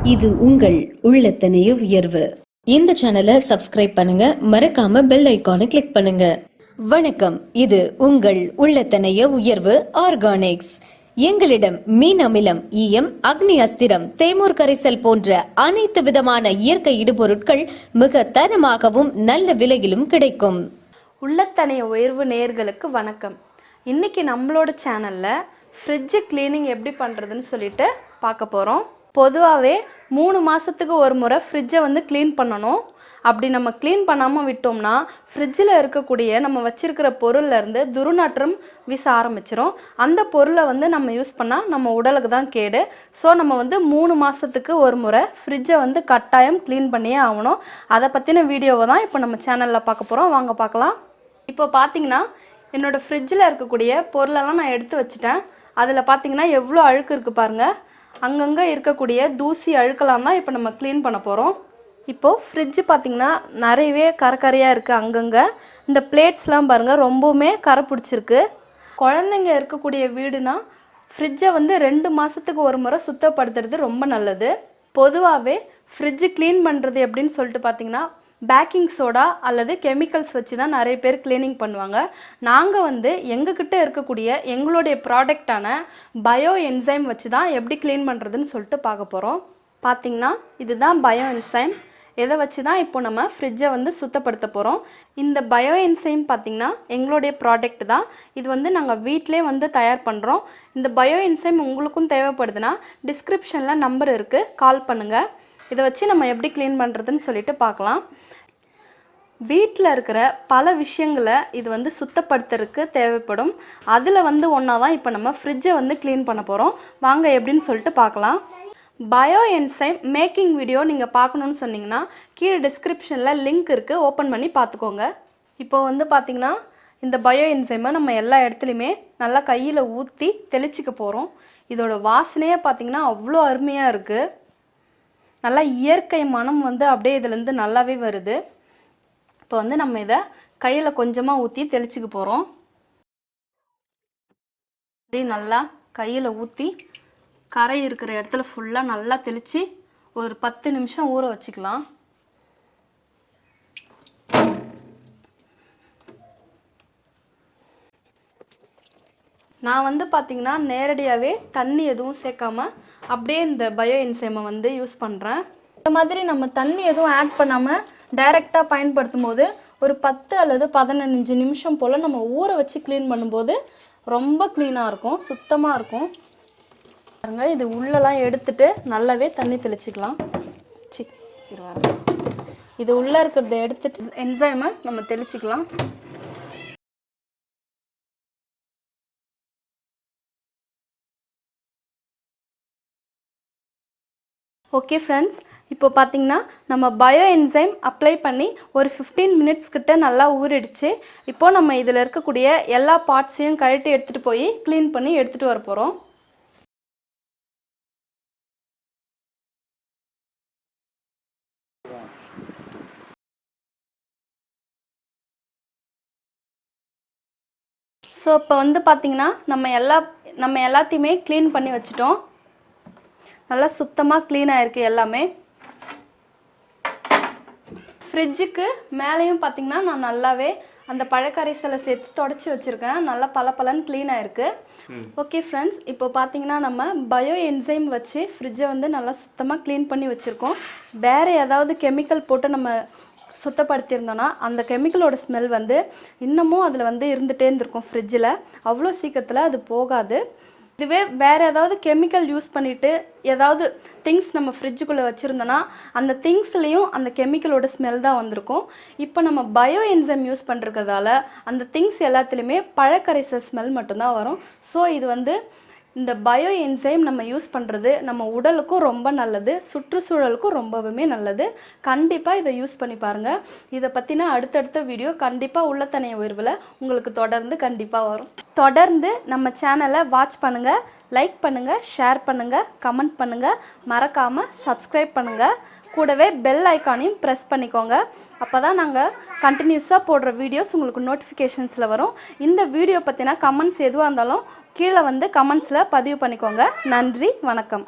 இது உங்கள் உள்ளத்தனைய உயர்வு. இந்த சேனலை சப்ஸ்கிரைப் பண்ணுங்க, மறக்காம பெல் ஐகானை கிளிக் பண்ணுங்க. வணக்கம், இது உங்கள் உள்ளத்தனைய உயர்வு ஆர்கானிக்ஸ். எங்களிடம் மீன் அமிலம், ஈயம், அக்னி அஸ்திரம், தேமூர் கரைசல் போன்ற அனைத்து விதமான இயற்கை இடுபொருட்கள் மிக தரமாகவும் நல்ல விலையிலும் கிடைக்கும். உள்ளத்தனைய உயர்வு நேயர்களுக்கு வணக்கம். இன்னைக்கு நம்மளோட சேனல்ல ஃப்ரிட்ஜ் கிளீனிங் எப்படி பண்ணுறதுன்னு சொல்லிட்டு பார்க்க போகிறோம். பொதுவாகவே 3 மாதத்துக்கு ஒரு முறை ஃப்ரிட்ஜை க்ளீன் பண்ணணும். அப்படி நம்ம க்ளீன் பண்ணாமல் விட்டோம்னா ஃப்ரிட்ஜில் இருக்கக்கூடிய நம்ம வச்சிருக்கிற பொருள்லேருந்து துர்நாற்றம் வீச ஆரம்பிச்சிடும். அந்த பொருளை நம்ம யூஸ் பண்ணால் நம்ம உடலுக்கு தான் கேடு. ஸோ நம்ம 3 மாதத்துக்கு ஒரு முறை ஃப்ரிட்ஜை கட்டாயம் க்ளீன் பண்ணியே ஆகணும். அதை பற்றின வீடியோவை தான் இப்போ நம்ம சேனலில் பார்க்க போகிறோம். வாங்க பார்க்கலாம். இப்போ பார்த்தீங்கன்னா என்னோடய ஃப்ரிட்ஜில் இருக்கக்கூடிய பொருளெல்லாம் நான் எடுத்து வச்சுட்டேன். அதில் பார்த்தீங்கன்னா எவ்வளோ அழுக்கு இருக்குது பாருங்கள். அங்கங்கே இருக்கக்கூடிய தூசி அழுக்கெல்லாம் தான் இப்போ நம்ம க்ளீன் பண்ண போகிறோம். இப்போது ஃப்ரிட்ஜு பார்த்திங்கன்னா நிறையவே கரையாக இருக்குது. அங்கங்கே இந்த பிளேட்ஸ்லாம் பாருங்கள், ரொம்பவுமே கரை பிடிச்சிருக்கு. குழந்தைங்க இருக்கக்கூடிய வீடுனா ஃப்ரிட்ஜை 2 மாதத்துக்கு ஒரு முறை சுத்தப்படுத்துறது ரொம்ப நல்லது. பொதுவாகவே ஃப்ரிட்ஜு க்ளீன் பண்ணுறது எப்படின்னு சொல்லிட்டு பார்த்திங்கன்னா பேக்கிங் சோடா அல்லது கெமிக்கல்ஸ் வச்சு தான் நிறைய பேர் க்ளீனிங் பண்ணுவாங்க. நாங்கள் எங்ககிட்ட இருக்கக்கூடிய எங்களுடைய ப்ராடக்டான பயோ என்சைம் வச்சு தான் எப்படி க்ளீன் பண்ணுறதுன்னு சொல்லிட்டு பார்க்க போகிறோம். பார்த்திங்கன்னா இதுதான் பயோ என்சைம். இதை வச்சு தான் இப்போ நம்ம ஃப்ரிட்ஜை சுத்தப்படுத்த போகிறோம். இந்த பயோ என்சைம் பார்த்திங்கன்னா எங்களுடைய ப்ராடக்ட் தான். இது நாங்கள் வீட்டிலே தயார் பண்ணுறோம். இந்த பயோ என்சைம் உங்களுக்கும் தேவைப்படுதுன்னா டிஸ்கிரிப்ஷனில் நம்பர் இருக்குது, கால் பண்ணுங்கள். இதை வச்சு நம்ம எப்படி க்ளீன் பண்ணுறதுன்னு சொல்லிட்டு பார்க்கலாம். வீட்டில் இருக்கிற பல விஷயங்களை இது சுத்தப்படுத்துறதுக்கு தேவைப்படும். அதில் ஒன்றா தான் இப்போ நம்ம ஃப்ரிட்ஜை க்ளீன் பண்ண போகிறோம். வாங்க எப்படின்னு சொல்லிட்டு பார்க்கலாம். பயோ என்சைம் மேக்கிங் வீடியோ நீங்கள் பார்க்கணுன்னு சொன்னீங்கன்னா கீழே டிஸ்கிரிப்ஷனில் லிங்க் இருக்குது, ஓப்பன் பண்ணி பார்த்துக்கோங்க. இப்போ பார்த்திங்கன்னா இந்த பயோ என்சைமை நம்ம எல்லா இடத்துலையுமே நல்லா கையில் ஊற்றி தெளிச்சிக்க போகிறோம். இதோட வாசனையே பார்த்திங்கன்னா அவ்வளோ அருமையாக இருக்குது. நல்லா இயற்கை மனம் அப்படியே இதுலேருந்து நல்லாவே வருது. இப்போ நம்ம இதை கையில் கொஞ்சமாக ஊற்றி தெளிச்சிக்க போகிறோம். அப்படியே நல்லா கையில் ஊற்றி கரை இருக்கிற இடத்துல ஃபுல்லாக நல்லா தெளித்து ஒரு 10 நிமிஷம் ஊற வச்சுக்கலாம். நான் பார்த்திங்கன்னா நேரடியாகவே தண்ணி எதுவும் சேர்க்காமல் அப்படியே இந்த பயோ என்சைமை யூஸ் பண்ணுறேன். இந்த மாதிரி நம்ம தண்ணி எதுவும் ஆட் பண்ணாமல் டைரெக்டாக பயன்படுத்தும் போது ஒரு 10 அல்லது 15 நிமிஷம் போல் நம்ம ஊற வச்சு க்ளீன் பண்ணும்போது ரொம்ப க்ளீனாக இருக்கும், சுத்தமாக இருக்கும். பாருங்க, இது உள்ளெல்லாம் எடுத்துட்டு நல்லாவே தண்ணி தெளிச்சிக்கலாம். இது உள்ளே இருக்கிறத எடுத்துட்டு என்சைமை நம்ம தெளிச்சிக்கலாம். ஓகே ஃப்ரெண்ட்ஸ், இப்போ பார்த்திங்கன்னா நம்ம பயோ என்சைம் அப்ளை பண்ணி ஒரு 15 மினிட்ஸ் கிட்ட நல்லா ஊறிடுச்சு. இப்போது நம்ம இதில் இருக்கக்கூடிய எல்லா பார்ட்ஸையும் கழட்டி எடுத்துகிட்டு போய் க்ளீன் பண்ணி எடுத்துகிட்டு வர போகிறோம். ஸோ இப்போ பார்த்திங்கன்னா நம்ம எல்லாத்தையுமே க்ளீன் பண்ணி வச்சுட்டோம். நல்லா சுத்தமாக க்ளீன் ஆகிருக்கு எல்லாமே. ஃப்ரிட்ஜுக்கு மேலேயும் பார்த்திங்கன்னா நான் நல்லாவே அந்த பழக்கரைசலை சேர்த்து தொடச்சி வச்சுருக்கேன். நல்லா பலன்னு க்ளீன் ஆகிருக்கு. ஓகே ஃப்ரெண்ட்ஸ், இப்போ பார்த்திங்கன்னா நம்ம பயோ என்சைம் வச்சு ஃப்ரிட்ஜை நல்லா சுத்தமாக க்ளீன் பண்ணி வச்சுருக்கோம். வேறு ஏதாவது கெமிக்கல் போட்டு நம்ம சுத்தப்படுத்தியிருந்தோன்னா அந்த கெமிக்கலோட ஸ்மெல் இன்னமும் அதில் இருந்துகிட்டே இருந்திருக்கும் ஃப்ரிட்ஜில். அவ்வளோ சீக்கிரத்தில் அது போகாது. இதுவே வேறு ஏதாவது கெமிக்கல் யூஸ் பண்ணிவிட்டு ஏதாவது திங்ஸ் நம்ம ஃப்ரிட்ஜுக்குள்ளே வச்சுருந்தோன்னா அந்த திங்ஸ்லேயும் அந்த கெமிக்கலோட ஸ்மெல் தான் வந்திருக்கும். இப்போ நம்ம பயோ என்சைம் யூஸ் பண்ணுறதால அந்த திங்ஸ் எல்லாத்துலேயுமே பழக்கரைசல் ஸ்மெல் மட்டும்தான் வரும். ஸோ இது இந்த பயோ என்சைம் நம்ம யூஸ் பண்ணுறது நம்ம உடலுக்கும் ரொம்ப நல்லது, சுற்றுச்சூழலுக்கும் ரொம்பவுமே நல்லது. கண்டிப்பாக இதை யூஸ் பண்ணி பாருங்கள். இதை பற்றின அடுத்தடுத்த வீடியோ கண்டிப்பாக உள்ளத்தனைய உயர்வில் உங்களுக்கு தொடர்ந்து கண்டிப்பாக வரும். தொடர்ந்து நம்ம சேனலை வாட்ச் பண்ணுங்கள், லைக் பண்ணுங்கள், ஷேர் பண்ணுங்கள், கமெண்ட் பண்ணுங்கள், மறக்காமல் சப்ஸ்கிரைப் பண்ணுங்கள். கூடவே பெல் ஐக்கானையும் ப்ரெஸ் பண்ணிக்கோங்க. அப்போ தான் நாங்கள் கண்டினியூஸாக போடுற வீடியோஸ் உங்களுக்கு நோட்டிஃபிகேஷன்ஸில் வரும். இந்த வீடியோ பற்றின கமெண்ட்ஸ் எதுவாக இருந்தாலும் கீழே கமெண்ட்ஸில் பதிவு பண்ணிக்கோங்க. நன்றி, வணக்கம்.